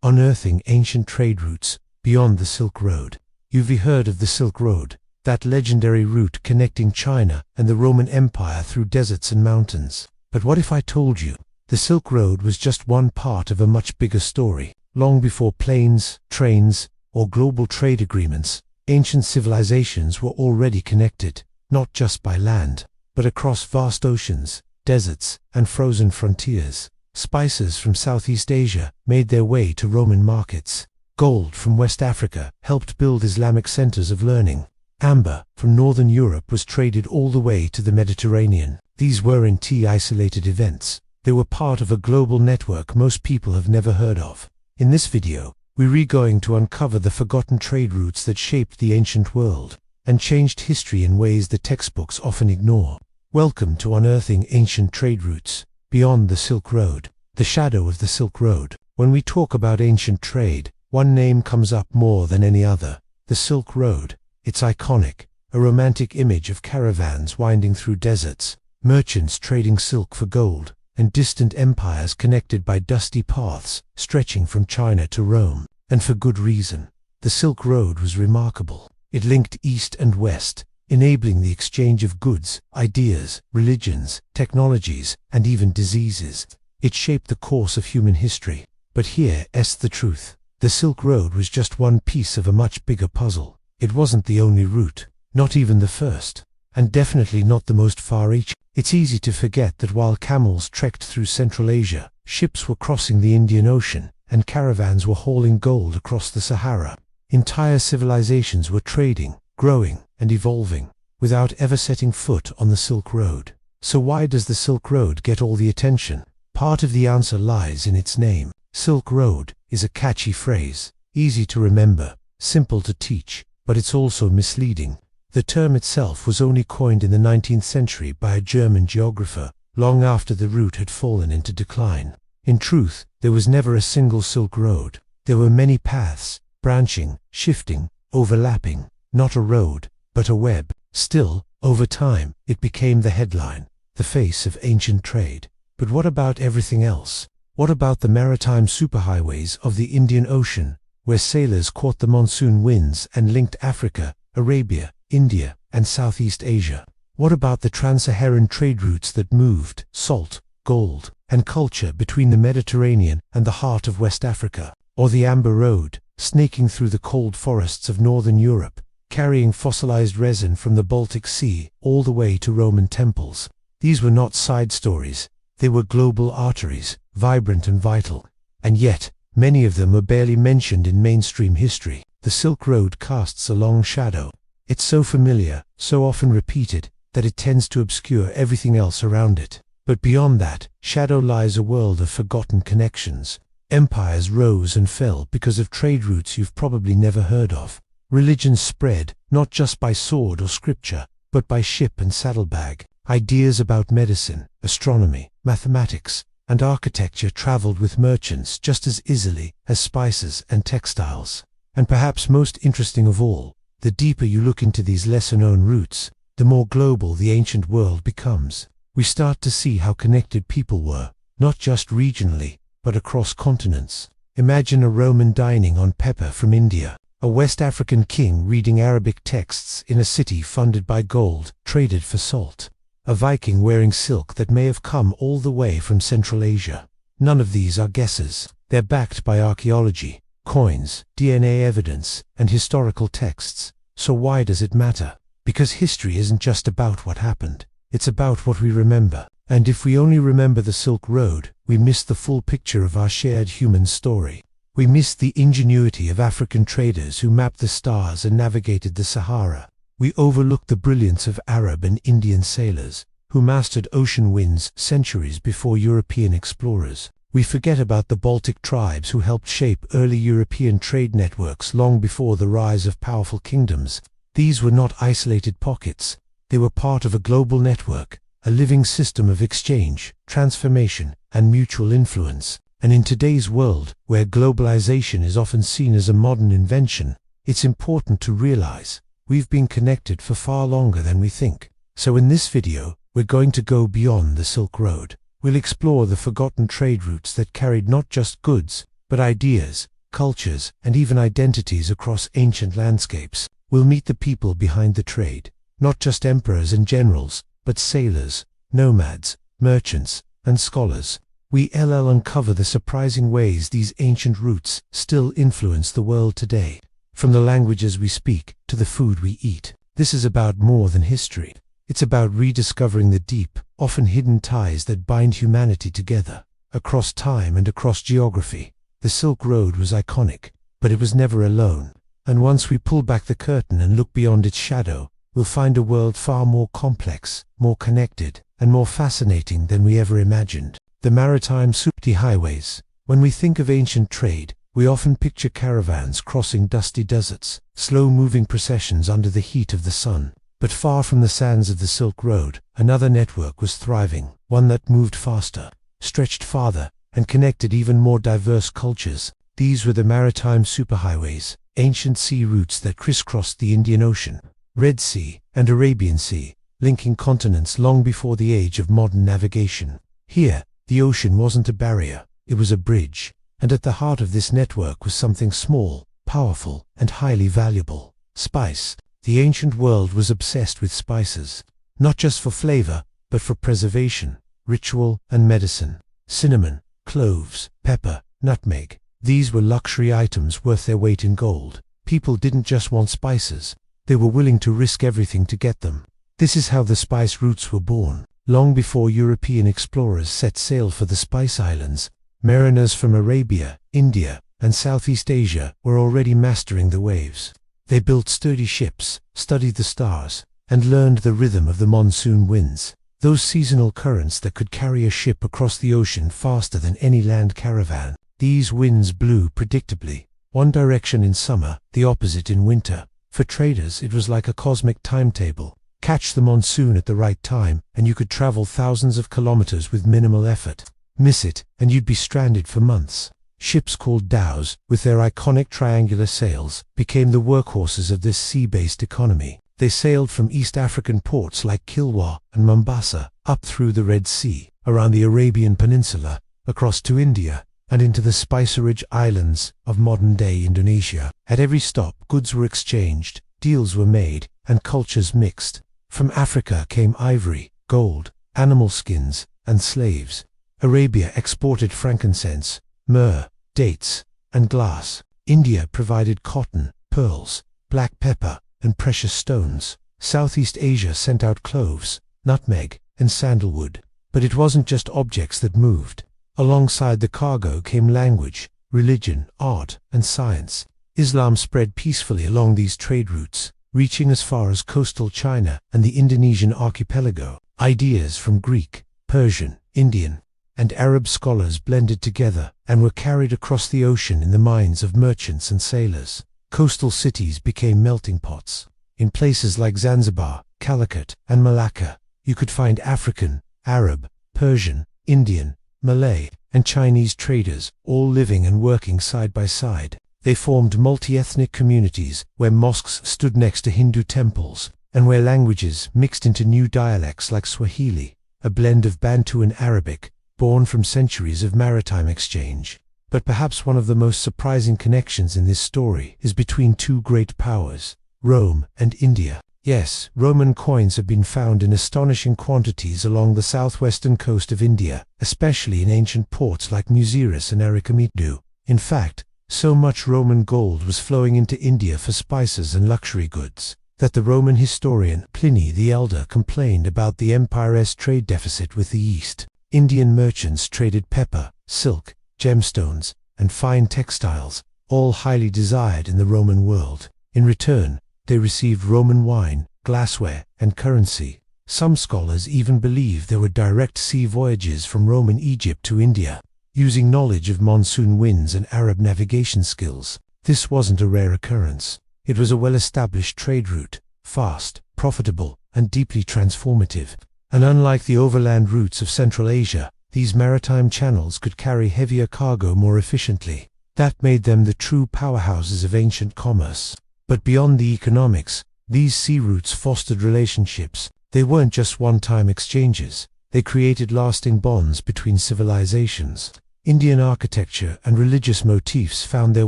Unearthing Ancient Trade Routes Beyond the Silk Road. You've heard of the Silk Road, that legendary route connecting China and the Roman Empire through deserts and mountains. But what if I told you the Silk Road was just one part of a much bigger story? Long before planes, trains, or global trade agreements, ancient civilizations were already connected, not just by land, but across vast oceans, deserts, and frozen frontiers. Spices from Southeast Asia made their way to Roman markets. Gold from West Africa helped build Islamic centers of learning. Amber from Northern Europe was traded all the way to the Mediterranean. These weren't isolated events. They were part of a global network most people have never heard of. In this video, we're going to uncover the forgotten trade routes that shaped the ancient world and changed history in ways that textbooks often ignore. Welcome to Unearthing Ancient Trade Routes Beyond the Silk Road. The shadow of the Silk Road. When we talk about ancient trade, one name comes up more than any other: the Silk Road. It's iconic, a romantic image of caravans winding through deserts, merchants trading silk for gold, and distant empires connected by dusty paths stretching from China to Rome. And for good reason. The Silk Road was remarkable. It linked east and west, enabling the exchange of goods, ideas, religions, technologies, and even diseases. It shaped the course of human history. But here's the truth. The Silk Road was just one piece of a much bigger puzzle. It wasn't the only route, not even the first, and definitely not the most far-reaching. It's easy to forget that while camels trekked through Central Asia, ships were crossing the Indian Ocean, and caravans were hauling gold across the Sahara. Entire civilizations were trading, growing, and evolving, without ever setting foot on the Silk Road. So why does the Silk Road get all the attention? Part of the answer lies in its name. Silk Road is a catchy phrase, easy to remember, simple to teach, but it's also misleading. The term itself was only coined in the 19th century by a German geographer, long after the route had fallen into decline. In truth, there was never a single Silk Road. There were many paths, branching, shifting, overlapping, not a road, but a web. Still, over time, it became the headline, the face of ancient trade. But what about everything else? What about the Maritime Superhighways of the Indian Ocean, where sailors caught the monsoon winds and linked Africa, Arabia, India, and Southeast Asia? What about the Trans-Saharan trade routes that moved salt, gold, and culture between the Mediterranean and the heart of West Africa? Or the Amber Road, snaking through the cold forests of Northern Europe, carrying fossilized resin from the Baltic Sea all the way to Roman temples? These were not side stories. They were global arteries, vibrant and vital. And yet, many of them are barely mentioned in mainstream history. The Silk Road casts a long shadow. It's so familiar, so often repeated, that it tends to obscure everything else around it. But beyond that shadow lies a world of forgotten connections. Empires rose and fell because of trade routes you've probably never heard of. Religions spread, not just by sword or scripture, but by ship and saddlebag. Ideas about medicine, astronomy, mathematics, and architecture traveled with merchants just as easily as spices and textiles. And perhaps most interesting of all, the deeper you look into these lesser-known routes, the more global the ancient world becomes. We start to see how connected people were, not just regionally, but across continents. Imagine a Roman dining on pepper from India, a West African king reading Arabic texts in a city funded by gold traded for salt, a Viking wearing silk that may have come all the way from Central Asia. None of these are guesses. They're backed by archaeology, coins, DNA evidence, and historical texts. So why does it matter? Because history isn't just about what happened. It's about what we remember. And if we only remember the Silk Road, we miss the full picture of our shared human story. We miss the ingenuity of African traders who mapped the stars and navigated the Sahara. We overlook the brilliance of Arab and Indian sailors, who mastered ocean winds centuries before European explorers. We forget about the Baltic tribes who helped shape early European trade networks long before the rise of powerful kingdoms. These were not isolated pockets. They were part of a global network, a living system of exchange, transformation, and mutual influence. And in today's world, where globalization is often seen as a modern invention, it's important to realize we've been connected for far longer than we think. So in this video, we're going to go beyond the Silk Road. We'll explore the forgotten trade routes that carried not just goods, but ideas, cultures, and even identities across ancient landscapes will meet the people behind the trade, not just emperors and generals, but sailors, nomads, merchants, and scholars. We'll uncover the surprising ways these ancient roots still influence the world today. From the languages we speak to the food we eat, this is about more than history. It's about rediscovering the deep, often hidden ties that bind humanity together. Across time and across geography, the Silk Road was iconic, but it was never alone. And once we pull back the curtain and look beyond its shadow, we'll find a world far more complex, more connected, and more fascinating than we ever imagined. The Maritime Superhighways. When we think of ancient trade, we often picture caravans crossing dusty deserts, slow-moving processions under the heat of the sun. But far from the sands of the Silk Road, another network was thriving, one that moved faster, stretched farther, and connected even more diverse cultures. These were the Maritime Superhighways, ancient sea routes that crisscrossed the Indian Ocean, Red Sea, and Arabian Sea, linking continents long before the age of modern navigation. Here, the ocean wasn't a barrier, it was a bridge, and at the heart of this network was something small, powerful, and highly valuable: spice. The ancient world was obsessed with spices, not just for flavor, but for preservation, ritual, and medicine. Cinnamon, cloves, pepper, nutmeg. These were luxury items worth their weight in gold. People didn't just want spices, they were willing to risk everything to get them. This is how the spice routes were born. Long before European explorers set sail for the Spice Islands, mariners from Arabia, India, and Southeast Asia were already mastering the waves. They built sturdy ships, studied the stars, and learned the rhythm of the monsoon winds, those seasonal currents that could carry a ship across the ocean faster than any land caravan. These winds blew predictably, one direction in summer, the opposite in winter. For traders, it was like a cosmic timetable. Catch the monsoon at the right time, and you could travel thousands of kilometers with minimal effort. Miss it, and you'd be stranded for months. Ships called dhows, with their iconic triangular sails, became the workhorses of this sea-based economy. They sailed from East African ports like Kilwa and Mombasa, up through the Red Sea, around the Arabian Peninsula, across to India, and into the Spice-rich islands of modern-day Indonesia. At every stop, goods were exchanged, deals were made, and cultures mixed. From Africa came ivory, gold, animal skins, and slaves. Arabia exported frankincense, myrrh, dates, and glass. India provided cotton, pearls, black pepper, and precious stones. Southeast Asia sent out cloves, nutmeg, and sandalwood. But it wasn't just objects that moved. Alongside the cargo came language, religion, art, and science. Islam spread peacefully along these trade routes, reaching as far as coastal China and the Indonesian archipelago. Ideas from Greek, Persian, Indian, and Arab scholars blended together and were carried across the ocean in the minds of merchants and sailors. Coastal cities became melting pots. In places like Zanzibar, Calicut, and Malacca, you could find African, Arab, Persian, Indian, Malay, and Chinese traders, all living and working side by side. They formed multi-ethnic communities where mosques stood next to Hindu temples, and where languages mixed into new dialects like Swahili, a blend of Bantu and Arabic, born from centuries of maritime exchange. But perhaps one of the most surprising connections in this story is between two great powers, Rome and India. Yes, Roman coins have been found in astonishing quantities along the southwestern coast of India, especially in ancient ports like Muziris and Arikamitdu. In fact, so much Roman gold was flowing into India for spices and luxury goods, that the Roman historian Pliny the Elder complained about the empire's trade deficit with the East. Indian merchants traded pepper, silk, gemstones, and fine textiles, all highly desired in the Roman world. In return, they received Roman wine, glassware, and currency. Some scholars even believe there were direct sea voyages from Roman Egypt to India, using knowledge of monsoon winds and Arab navigation skills. This wasn't a rare occurrence. It was a well-established trade route, fast, profitable, and deeply transformative. And unlike the overland routes of Central Asia, these maritime channels could carry heavier cargo more efficiently. That made them the true powerhouses of ancient commerce. But beyond the economics, these sea routes fostered relationships. They weren't just one-time exchanges. They created lasting bonds between civilizations. Indian architecture and religious motifs found their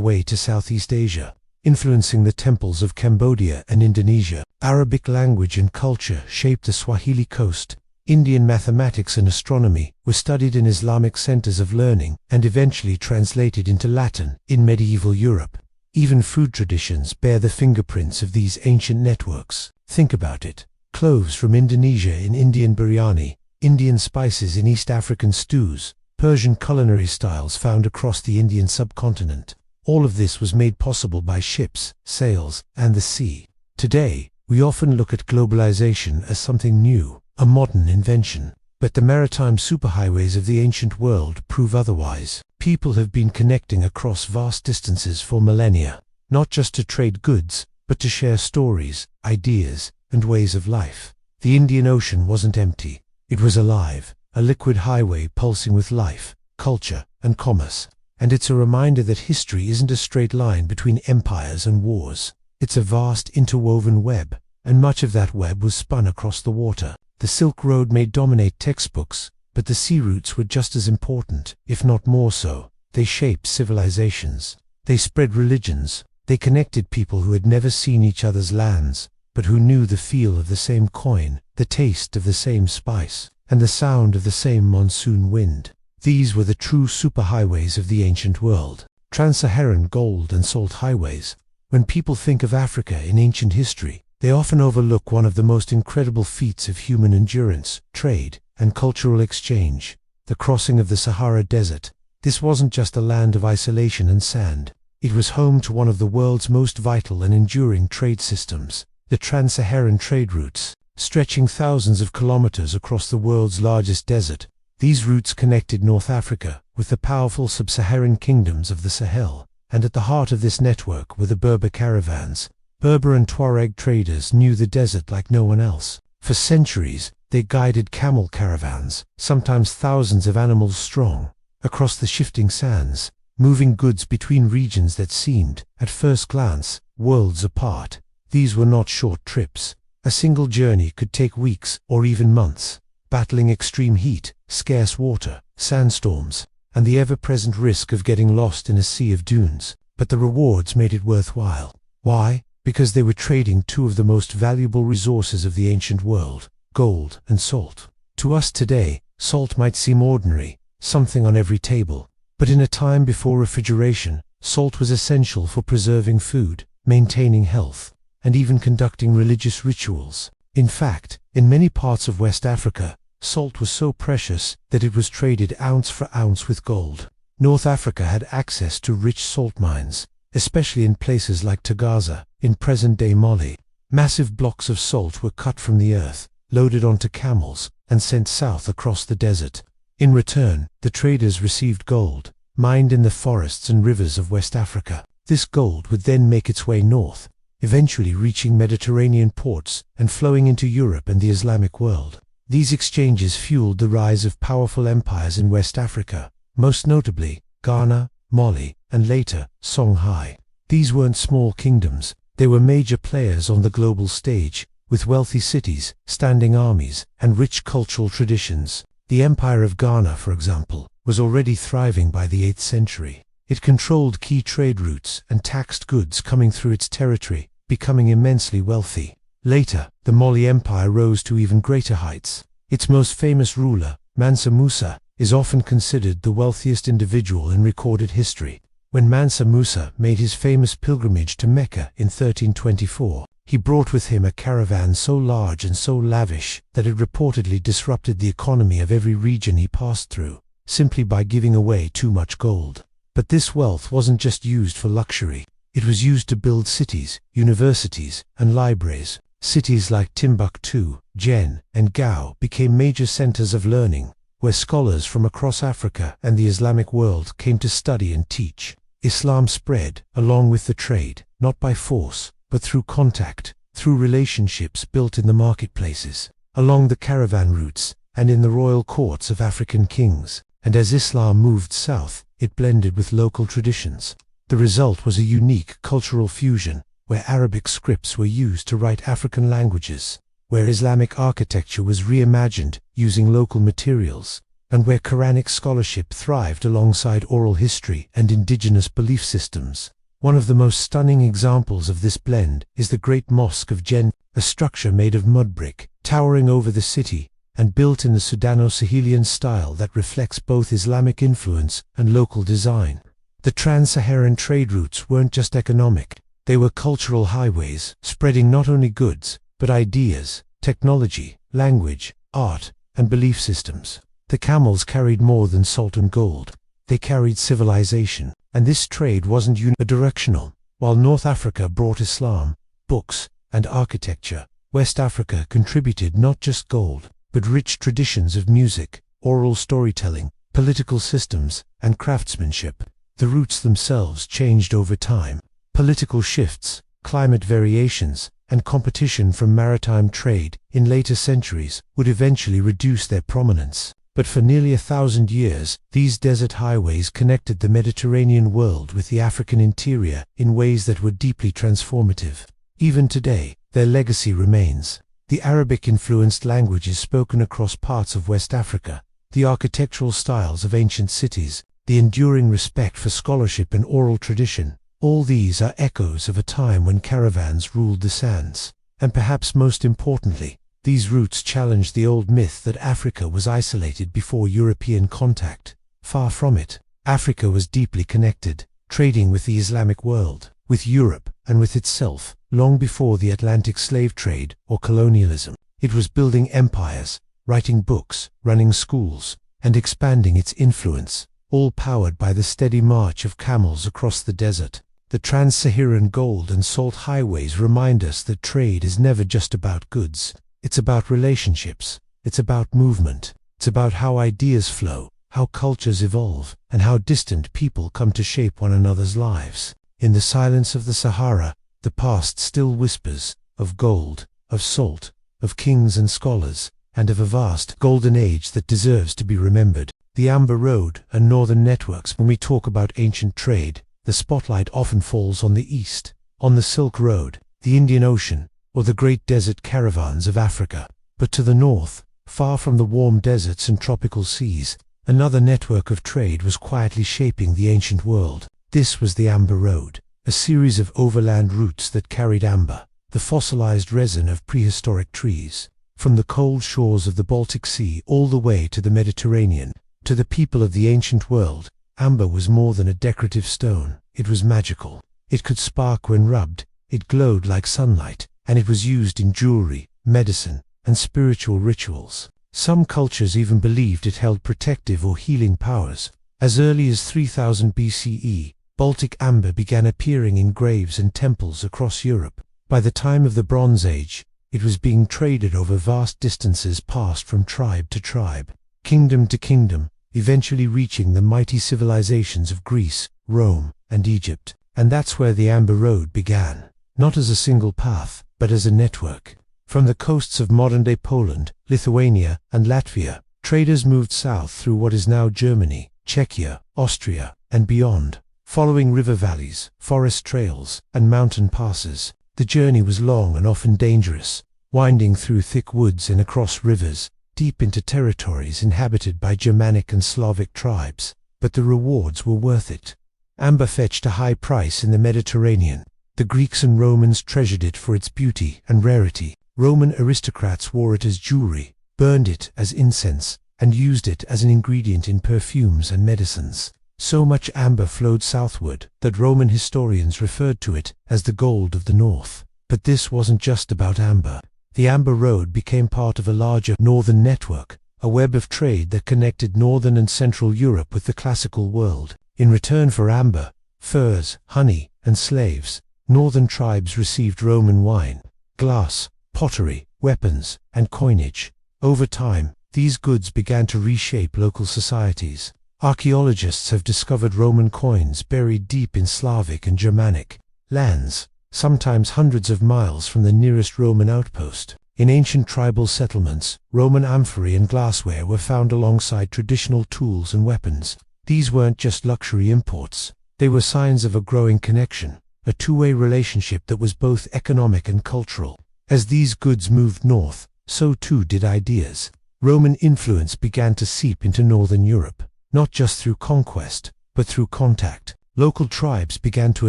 way to Southeast Asia, influencing the temples of Cambodia and Indonesia. Arabic language and culture shaped the Swahili coast. Indian mathematics and astronomy were studied in Islamic centers of learning and eventually translated into Latin in medieval Europe. Even food traditions bear the fingerprints of these ancient networks. Think about it. Cloves from Indonesia in Indian biryani, Indian spices in East African stews, Persian culinary styles found across the Indian subcontinent. All of this was made possible by ships, sails, and the sea. Today, we often look at globalization as something new, a modern invention. But the maritime superhighways of the ancient world prove otherwise. People have been connecting across vast distances for millennia, not just to trade goods, but to share stories, ideas, and ways of life. The Indian Ocean wasn't empty. It was alive, a liquid highway pulsing with life, culture, and commerce. And it's a reminder that history isn't a straight line between empires and wars. It's a vast interwoven web, and much of that web was spun across the water. The Silk Road may dominate textbooks, but the sea routes were just as important, if not more so. They shaped civilizations. They spread religions. They connected people who had never seen each other's lands, but who knew the feel of the same coin, the taste of the same spice, and the sound of the same monsoon wind. These were the true superhighways of the ancient world. Trans-Saharan gold and salt highways. When people think of Africa in ancient history, they often overlook one of the most incredible feats of human endurance, trade, and cultural exchange: the crossing of the Sahara Desert. This wasn't just a land of isolation and sand. It was home to one of the world's most vital and enduring trade systems, the Trans-Saharan trade routes. Stretching thousands of kilometers across the world's largest desert, these routes connected North Africa with the powerful sub-Saharan kingdoms of the Sahel, and at the heart of this network were the Berber caravans. Berber and Tuareg traders knew the desert like no one else. For centuries, they guided camel caravans, sometimes thousands of animals strong, across the shifting sands, moving goods between regions that seemed, at first glance, worlds apart. These were not short trips. A single journey could take weeks or even months, battling extreme heat, scarce water, sandstorms, and the ever-present risk of getting lost in a sea of dunes. But the rewards made it worthwhile. Why? Because they were trading two of the most valuable resources of the ancient world: gold and salt. To us today, salt might seem ordinary, something on every table. But in a time before refrigeration, salt was essential for preserving food, maintaining health, and even conducting religious rituals. In fact, in many parts of West Africa, salt was so precious that it was traded ounce for ounce with gold. North Africa had access to rich salt mines, especially in places like Tagaza, in present-day Mali. Massive blocks of salt were cut from the earth, loaded onto camels, and sent south across the desert. In return, the traders received gold, mined in the forests and rivers of West Africa. This gold would then make its way north, eventually reaching Mediterranean ports and flowing into Europe and the Islamic world. These exchanges fueled the rise of powerful empires in West Africa, most notably Ghana, Mali, and later Songhai. These weren't small kingdoms. They were major players on the global stage, with wealthy cities, standing armies, and rich cultural traditions. The Empire of Ghana, for example, was already thriving by the 8th century. It controlled key trade routes and taxed goods coming through its territory, becoming immensely wealthy. Later, the Mali Empire rose to even greater heights. Its most famous ruler, Mansa Musa, is often considered the wealthiest individual in recorded history. When Mansa Musa made his famous pilgrimage to Mecca in 1324, he brought with him a caravan so large and so lavish that it reportedly disrupted the economy of every region he passed through, simply by giving away too much gold. But this wealth wasn't just used for luxury. It was used to build cities, universities, and libraries. Cities like Timbuktu, Jen, and Gao became major centers of learning, where scholars from across Africa and the Islamic world came to study and teach. Islam spread, along with the trade, not by force, but through contact, through relationships built in the marketplaces, along the caravan routes, and in the royal courts of African kings. And as Islam moved south, it blended with local traditions. The result was a unique cultural fusion, where Arabic scripts were used to write African languages, where Islamic architecture was reimagined using local materials, and where Quranic scholarship thrived alongside oral history and indigenous belief systems. One of the most stunning examples of this blend is the Great Mosque of Jen, a structure made of mud brick, towering over the city, and built in the Sudano-Sahelian style that reflects both Islamic influence and local design. The Trans-Saharan trade routes weren't just economic, they were cultural highways, spreading not only goods, but ideas, technology, language, art, and belief systems. The camels carried more than salt and gold. They carried civilization, and this trade wasn't unidirectional. While North Africa brought Islam, books, and architecture, West Africa contributed not just gold, but rich traditions of music, oral storytelling, political systems, and craftsmanship. The routes themselves changed over time. Political shifts, climate variations, and competition from maritime trade in later centuries would eventually reduce their prominence. But for nearly 1,000 years, these desert highways connected the Mediterranean world with the African interior in ways that were deeply transformative. Even today, their legacy remains. The Arabic-influenced languages spoken across parts of West Africa, the architectural styles of ancient cities, the enduring respect for scholarship and oral tradition, all these are echoes of a time when caravans ruled the sands. And perhaps most importantly, these routes challenged the old myth that Africa was isolated before European contact. Far from it. Africa was deeply connected, trading with the Islamic world, with Europe, and with itself, long before the Atlantic slave trade or colonialism. It was building empires, writing books, running schools, and expanding its influence, all powered by the steady march of camels across the desert. The Trans-Saharan gold and salt highways remind us that trade is never just about goods. It's about relationships, it's about movement, it's about how ideas flow, how cultures evolve, and how distant people come to shape one another's lives. In the silence of the Sahara, the past still whispers of gold, of salt, of kings and scholars, and of a vast golden age that deserves to be remembered. The Amber Road and northern networks. When we talk about ancient trade, the spotlight often falls on the east, on the Silk Road, the Indian Ocean, or the great desert caravans of Africa. But to the north, far from the warm deserts and tropical seas, another network of trade was quietly shaping the ancient world. This was the Amber Road, a series of overland routes that carried amber, the fossilized resin of prehistoric trees. From the cold shores of the Baltic Sea all the way to the Mediterranean, to the people of the ancient world, amber was more than a decorative stone. It was magical. It could spark when rubbed, it glowed like sunlight, and it was used in jewelry, medicine, and spiritual rituals. Some cultures even believed it held protective or healing powers. As early as 3000 BCE, Baltic amber began appearing in graves and temples across Europe. By the time of the Bronze Age, it was being traded over vast distances passed from tribe to tribe, kingdom to kingdom, eventually reaching the mighty civilizations of Greece, Rome, and Egypt. And that's where the Amber Road began. Not as a single path, but as a network. From the coasts of modern-day Poland, Lithuania, and Latvia, traders moved south through what is now Germany, Czechia, Austria, and beyond. Following river valleys, forest trails, and mountain passes, the journey was long and often dangerous, winding through thick woods and across rivers, deep into territories inhabited by Germanic and Slavic tribes. But the rewards were worth it. Amber fetched a high price in the Mediterranean. The Greeks and Romans treasured it for its beauty and rarity. Roman aristocrats wore it as jewelry, burned it as incense, and used it as an ingredient in perfumes and medicines. So much amber flowed southward that Roman historians referred to it as the gold of the north. But this wasn't just about amber. The Amber Road became part of a larger northern network, a web of trade that connected northern and central Europe with the classical world. In return for amber, furs, honey, and slaves, northern tribes received Roman wine, glass, pottery, weapons, and coinage. Over time, these goods began to reshape local societies. Archaeologists have discovered Roman coins buried deep in Slavic and Germanic lands, sometimes hundreds of miles from the nearest Roman outpost. In ancient tribal settlements, Roman amphorae and glassware were found alongside traditional tools and weapons. These weren't just luxury imports. They were signs of a growing connection, a two-way relationship that was both economic and cultural. As these goods moved north, so too did ideas. Roman influence began to seep into northern Europe, not just through conquest, but through contact. Local tribes began to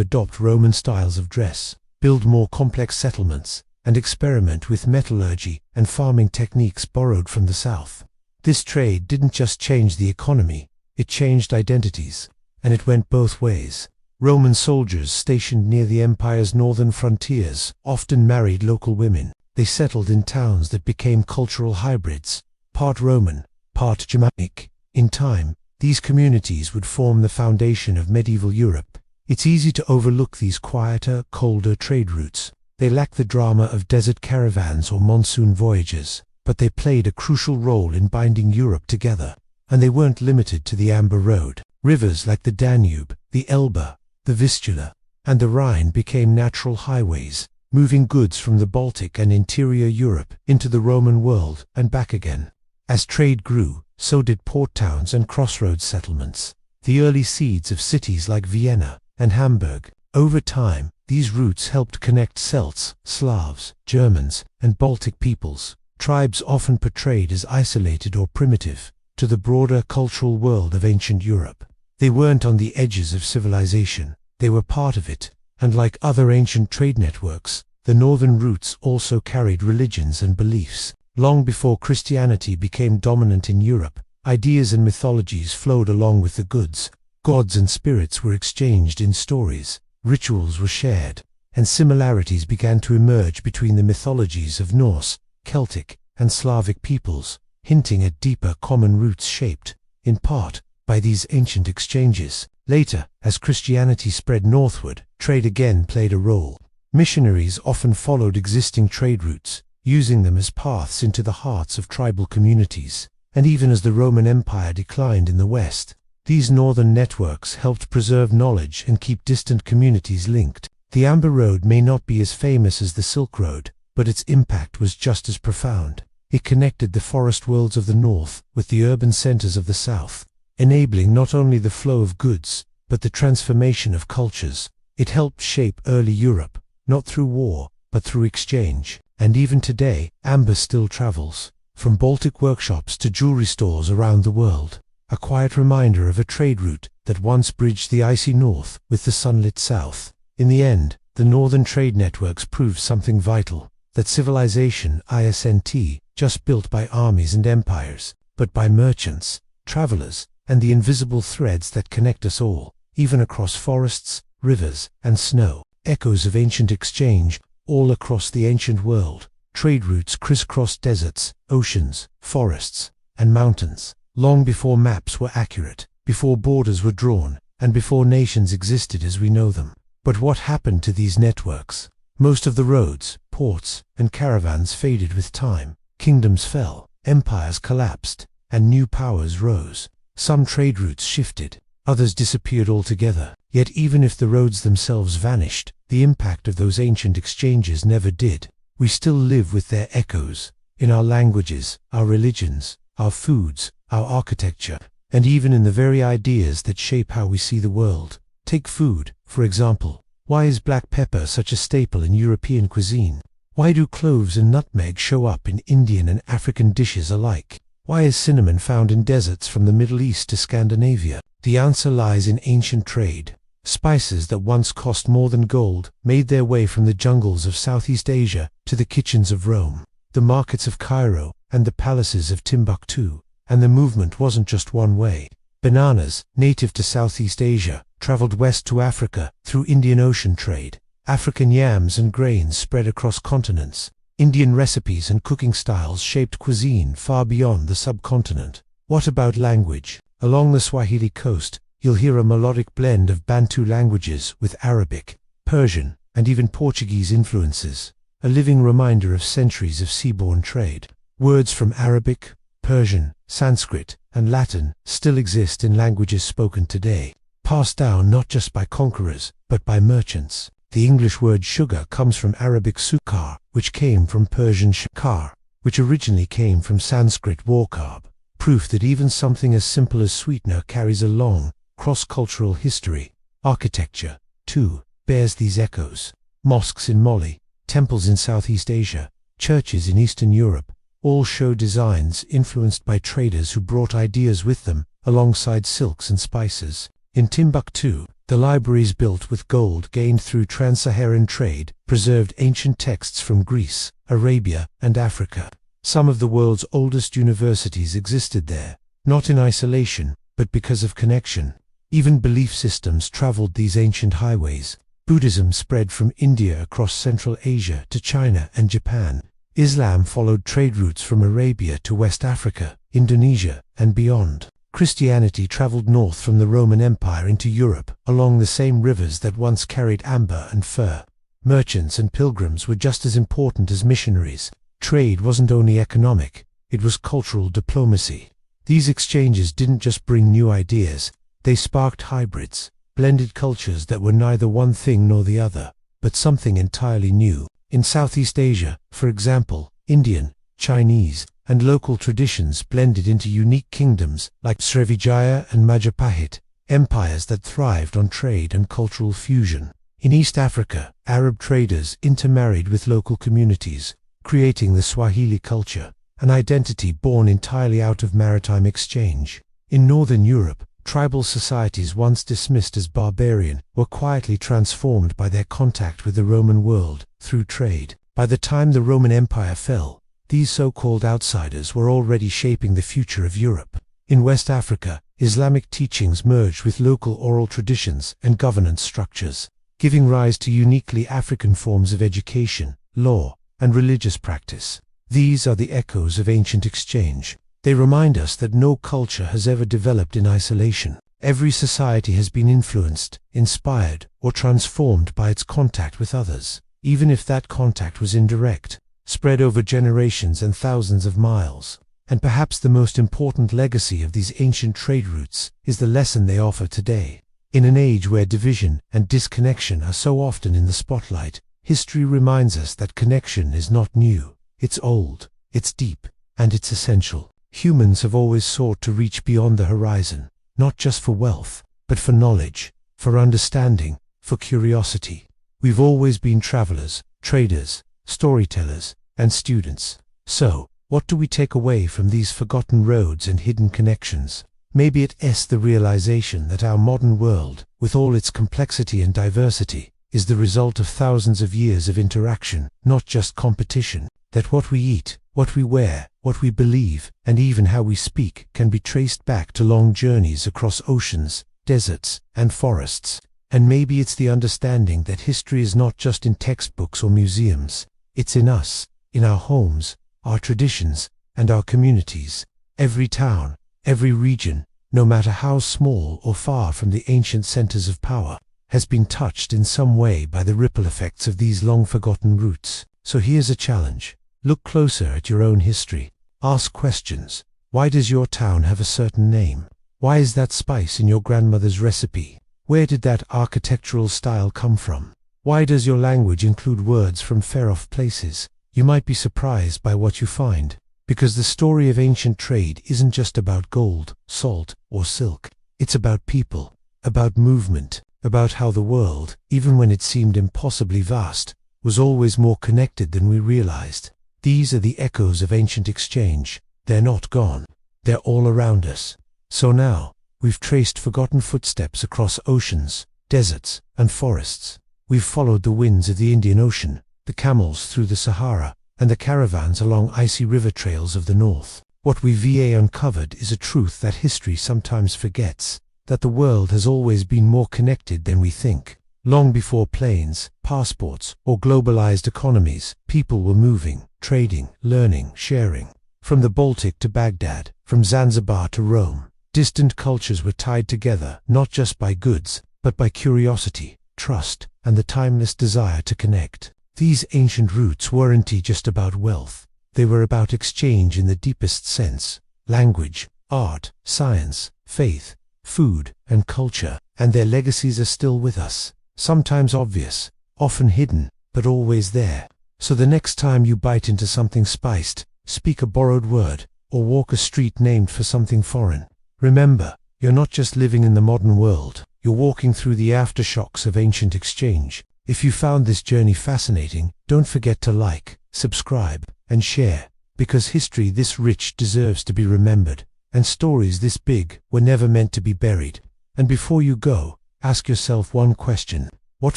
adopt Roman styles of dress, build more complex settlements, and experiment with metallurgy and farming techniques borrowed from the south. This trade didn't just change the economy, it changed identities, and it went both ways. Roman soldiers stationed near the empire's northern frontiers often married local women. They settled in towns that became cultural hybrids, part Roman, part Germanic. In time, these communities would form the foundation of medieval Europe. It's easy to overlook these quieter, colder trade routes. They lack the drama of desert caravans or monsoon voyages, but they played a crucial role in binding Europe together. And they weren't limited to the Amber Road. Rivers like the Danube, the Elbe, the Vistula, and the Rhine became natural highways, moving goods from the Baltic and interior Europe into the Roman world and back again. As trade grew, so did port towns and crossroads settlements, the early seeds of cities like Vienna and Hamburg. Over time, these routes helped connect Celts, Slavs, Germans, and Baltic peoples, tribes often portrayed as isolated or primitive, to the broader cultural world of ancient Europe. They weren't on the edges of civilization, they were part of it, and like other ancient trade networks, the northern routes also carried religions and beliefs. Long before Christianity became dominant in Europe, ideas and mythologies flowed along with the goods. Gods and spirits were exchanged in stories, rituals were shared, and similarities began to emerge between the mythologies of Norse, Celtic, and Slavic peoples, hinting at deeper common roots shaped, in part, by these ancient exchanges. Later, as Christianity spread northward, trade again played a role. Missionaries often followed existing trade routes, using them as paths into the hearts of tribal communities. And even as the Roman Empire declined in the West, these northern networks helped preserve knowledge and keep distant communities linked. The Amber Road may not be as famous as the Silk Road, but its impact was just as profound. It connected the forest worlds of the north with the urban centers of the south, enabling not only the flow of goods, but the transformation of cultures. It helped shape early Europe, not through war, but through exchange. And even today, amber still travels, from Baltic workshops to jewelry stores around the world, a quiet reminder of a trade route that once bridged the icy north with the sunlit south. In the end, the northern trade networks proved something vital, that civilization isn't just built by armies and empires, but by merchants, travelers, and the invisible threads that connect us all, even across forests, rivers, and snow. Echoes of ancient exchange all across the ancient world. Trade routes crisscrossed deserts, oceans, forests, and mountains, long before maps were accurate, before borders were drawn, and before nations existed as we know them. But what happened to these networks? Most of the roads, ports, and caravans faded with time. Kingdoms fell, empires collapsed, and new powers rose. Some trade routes shifted, others disappeared altogether. Yet even if the roads themselves vanished, the impact of those ancient exchanges never did. We still live with their echoes, in our languages, our religions, our foods, our architecture, and even in the very ideas that shape how we see the world. Take food, for example. Why is black pepper such a staple in European cuisine? Why do cloves and nutmeg show up in Indian and African dishes alike? Why is cinnamon found in deserts from the Middle East to Scandinavia? The answer lies in ancient trade. Spices that once cost more than gold made their way from the jungles of Southeast Asia to the kitchens of Rome, the markets of Cairo, and the palaces of Timbuktu. And the movement wasn't just one way. Bananas, native to Southeast Asia, traveled west to Africa through Indian Ocean trade. African yams and grains spread across continents. Indian recipes and cooking styles shaped cuisine far beyond the subcontinent. What about language? Along the Swahili coast, you'll hear a melodic blend of Bantu languages with Arabic, Persian, and even Portuguese influences, a living reminder of centuries of seaborne trade. Words from Arabic, Persian, Sanskrit, and Latin still exist in languages spoken today, passed down not just by conquerors, but by merchants. The English word sugar comes from Arabic sukar, which came from Persian shakar, which originally came from Sanskrit warkab, proof that even something as simple as sweetener carries a long, cross-cultural history. Architecture, too, bears these echoes. Mosques in Mali, temples in Southeast Asia, churches in Eastern Europe, All show designs influenced by traders who brought ideas with them, alongside silks and spices. In Timbuktu, the libraries built with gold gained through trans-Saharan trade preserved ancient texts from Greece, Arabia, and Africa. Some of the world's oldest universities existed there, not in isolation, but because of connection. Even belief systems traveled these ancient highways. Buddhism spread from India across Central Asia to China and Japan. Islam followed trade routes from Arabia to West Africa, Indonesia, and beyond. Christianity traveled north from the Roman Empire into Europe, along the same rivers that once carried amber and fur. Merchants and pilgrims were just as important as missionaries. Trade wasn't only economic, it was cultural diplomacy. These exchanges didn't just bring new ideas, they sparked hybrids, blended cultures that were neither one thing nor the other, but something entirely new. In Southeast Asia, for example, Indian, Chinese, and local traditions blended into unique kingdoms like Srivijaya and Majapahit, empires that thrived on trade and cultural fusion. In East Africa, Arab traders intermarried with local communities, creating the Swahili culture, an identity born entirely out of maritime exchange. In Northern Europe, tribal societies once dismissed as barbarian were quietly transformed by their contact with the Roman world through trade. By the time the Roman Empire fell, these so-called outsiders were already shaping the future of Europe. In West Africa, Islamic teachings merged with local oral traditions and governance structures, giving rise to uniquely African forms of education, law, and religious practice. These are the echoes of ancient exchange. They remind us that no culture has ever developed in isolation. Every society has been influenced, inspired, or transformed by its contact with others, even if that contact was indirect, spread over generations and thousands of miles. And perhaps the most important legacy of these ancient trade routes is the lesson they offer today. In an age where division and disconnection are so often in the spotlight, history reminds us that connection is not new. It's old, it's deep, and it's essential. Humans have always sought to reach beyond the horizon, not just for wealth, but for knowledge, for understanding, for curiosity. We've always been travelers, traders, storytellers, and students. So, what do we take away from these forgotten roads and hidden connections? Maybe it's the realization that our modern world, with all its complexity and diversity, is the result of thousands of years of interaction, not just competition. That what we eat, what we wear, what we believe, and even how we speak can be traced back to long journeys across oceans, deserts, and forests. And maybe it's the understanding that history is not just in textbooks or museums. It's in us, in our homes, our traditions, and our communities. Every town, every region, no matter how small or far from the ancient centers of power, has been touched in some way by the ripple effects of these long-forgotten roots. So here's a challenge. Look closer at your own history. Ask questions. Why does your town have a certain name? Why is that spice in your grandmother's recipe? Where did that architectural style come from? Why does your language include words from far-off places? You might be surprised by what you find, because the story of ancient trade isn't just about gold, salt, or silk. It's about people, about movement, about how the world, even when it seemed impossibly vast, was always more connected than we realized. These are the echoes of ancient exchange. They're not gone. They're all around us. So now, we've traced forgotten footsteps across oceans, deserts, and forests. We've followed the winds of the Indian Ocean, the camels through the Sahara, and the caravans along icy river trails of the north. What we've uncovered is a truth that history sometimes forgets, that the world has always been more connected than we think. Long before planes, passports, or globalized economies, people were moving, trading, learning, sharing. From the Baltic to Baghdad, from Zanzibar to Rome, distant cultures were tied together not just by goods, but by curiosity, trust, and the timeless desire to connect. These ancient roots weren't just about wealth. They were about exchange in the deepest sense. Language, art, science, faith, food, and culture. And their legacies are still with us. Sometimes obvious, often hidden, but always there. So the next time you bite into something spiced, speak a borrowed word, or walk a street named for something foreign, remember, you're not just living in the modern world, you're walking through the aftershocks of ancient exchange. If you found this journey fascinating, don't forget to like, subscribe, and share. because history this rich deserves to be remembered, and stories this big were never meant to be buried. And before you go, ask yourself one question: what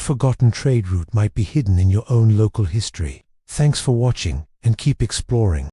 forgotten trade route might be hidden in your own local history? Thanks for watching, and keep exploring.